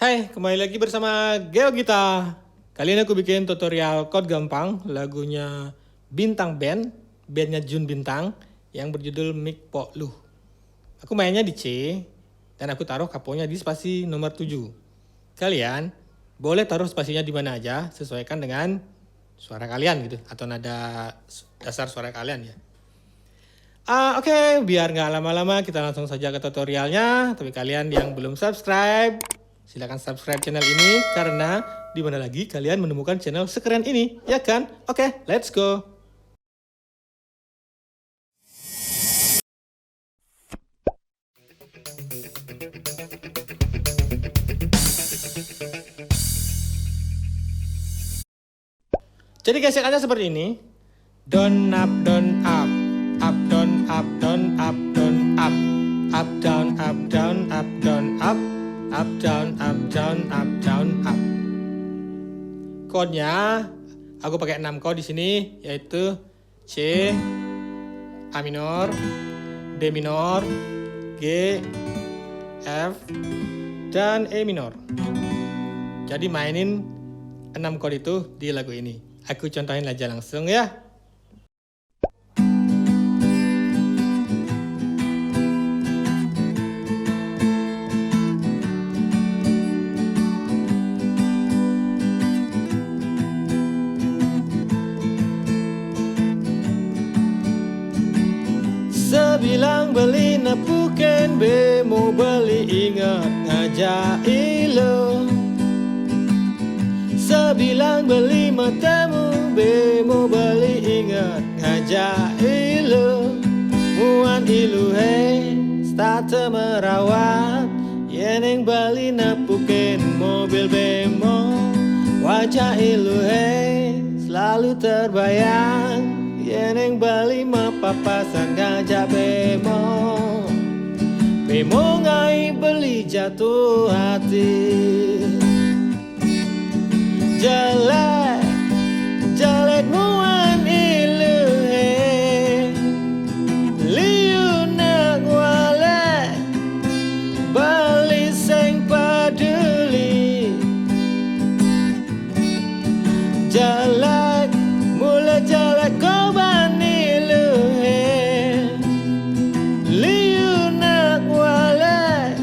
Hai, kembali lagi bersama GeoGita. Kali ini aku bikin tutorial chord gampang lagunya Bintang Band, bandnya Jun Bintang yang berjudul Mik Po Luh. Aku mainnya di C dan aku taruh kaponya di spasi nomor 7. Kalian boleh taruh spasinya di mana aja, sesuaikan dengan suara kalian gitu atau nada dasar suara kalian ya. Oke, biar nggak lama-lama kita langsung saja ke tutorialnya. Tapi kalian yang belum subscribe, silakan subscribe channel ini karena di mana lagi kalian menemukan channel sekeren ini, ya kan? Oke, let's go. Jadi gesekannya seperti ini. Down up down up, up down up down up down up, up down up down up down up, up down up down up down up. Chordnya aku pakai 6 chord di sini, yaitu C, A minor, D minor, G, F, dan E minor. Jadi mainin 6 chord itu di lagu ini. Aku contohin aja langsung ya. Sebilang beli nepuken be mau beli ingat ngajak ilo. Sebilang beli matemu be mau beli ingat ngajak ilu. Muan ilu he start merawat yeneng beli nepuken mobil bemo. Wajah ilu he selalu terbayang yeneng beli mapapasan ngajak bemo. Bemo ngai beli jatuh hati. Jelek, jelek muan ilu he. Liu nak wale, beli seng peduli. Jelek, mula jelek koban ilu he. Liu nak wale,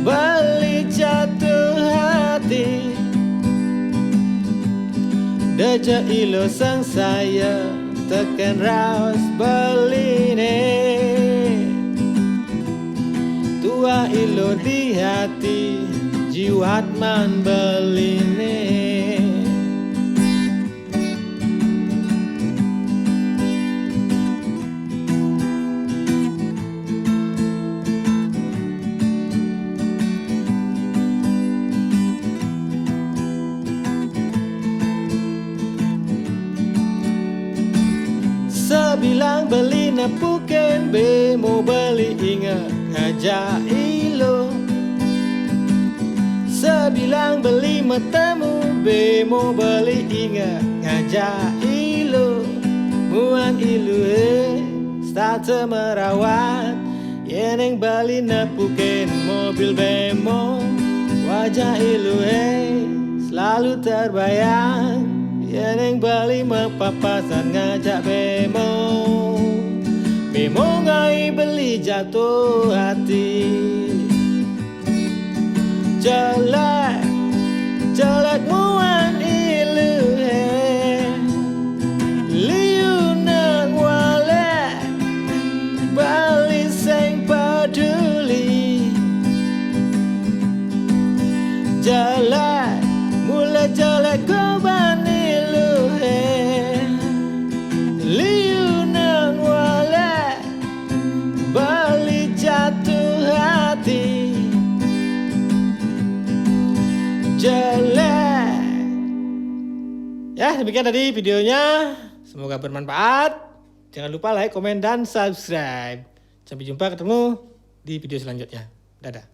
beli jatuh hati. Deja ilo sang saya tekan raus beline. Tua ilo di hati jiwat man beline. Sebilang beli nepuken be mau beli ingat ngajak ilo. Sebilang beli matemu be mau beli ingat ngajak ilo. Muan ilu start merawat yeneng beli nepuken mobil bemo. Wajah ilu selalu terbayang yeneng bali mapapasan ngajak bemo. Bemo ngai beli jatuh hati. Jelek, jelek muan ilu he. Liu nak wale, bali seng peduli. Jelek, mula jelek koban ilu he. Liu nang wale, bali jatuh hati. Jelek. Ya, demikian tadi videonya. Semoga bermanfaat. Jangan lupa like, komen, dan subscribe. Sampai jumpa ketemu di video selanjutnya. Dadah.